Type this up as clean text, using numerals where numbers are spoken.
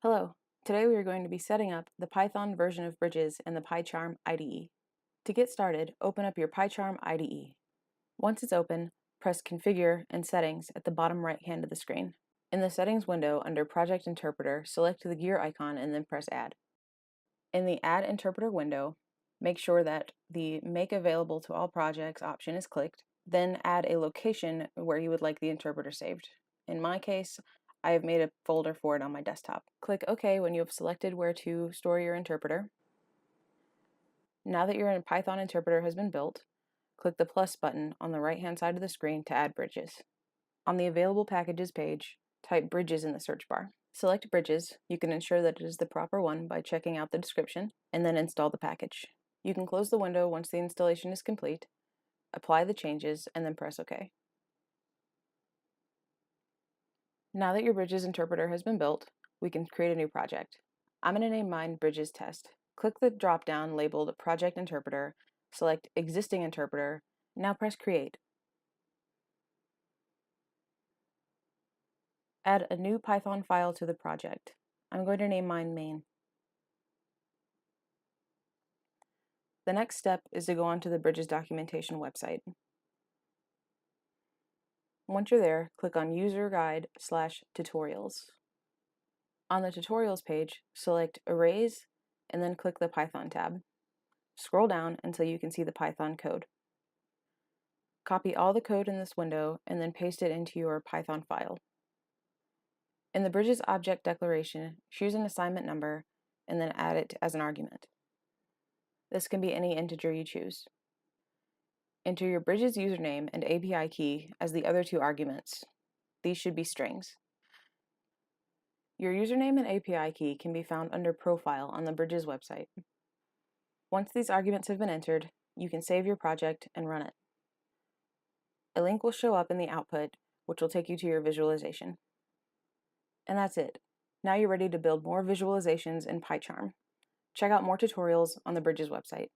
Hello, today we are going to be setting up the Python version of Bridges in the PyCharm IDE. To get started, open up your PyCharm IDE. Once it's open, press Configure and Settings at the bottom right hand of the screen. In the Settings window under Project Interpreter, select the gear icon and then press Add. In the Add Interpreter window, make sure that the Make Available to All Projects option is clicked, then add a location where you would like the interpreter saved. In my case, I have made a folder for it on my desktop. Click OK when you have selected where to store your interpreter. Now that your Python interpreter has been built, click the plus button on the right-hand side of the screen to add Bridges. On the Available Packages page, type Bridges in the search bar. Select Bridges. You can ensure that it is the proper one by checking out the description, and then install the package. You can close the window once the installation is complete, apply the changes, and then press OK. Now that your Bridges interpreter has been built, we can create a new project. I'm going to name mine Bridges Test. Click the drop-down labeled Project Interpreter, select Existing Interpreter, now press Create. Add a new Python file to the project. I'm going to name mine main. The next step is to go onto the Bridges documentation website. Once you're there, click on User Guide/Tutorials. On the Tutorials page, select Arrays and then click the Python tab. Scroll down until you can see the Python code. Copy all the code in this window and then paste it into your Python file. In the Bridges object declaration, choose an assignment number and then add it as an argument. This can be any integer you choose. Enter your Bridges username and API key as the other two arguments. These should be strings. Your username and API key can be found under Profile on the Bridges website. Once these arguments have been entered, you can save your project and run it. A link will show up in the output, which will take you to your visualization. And that's it. Now you're ready to build more visualizations in PyCharm. Check out more tutorials on the Bridges website.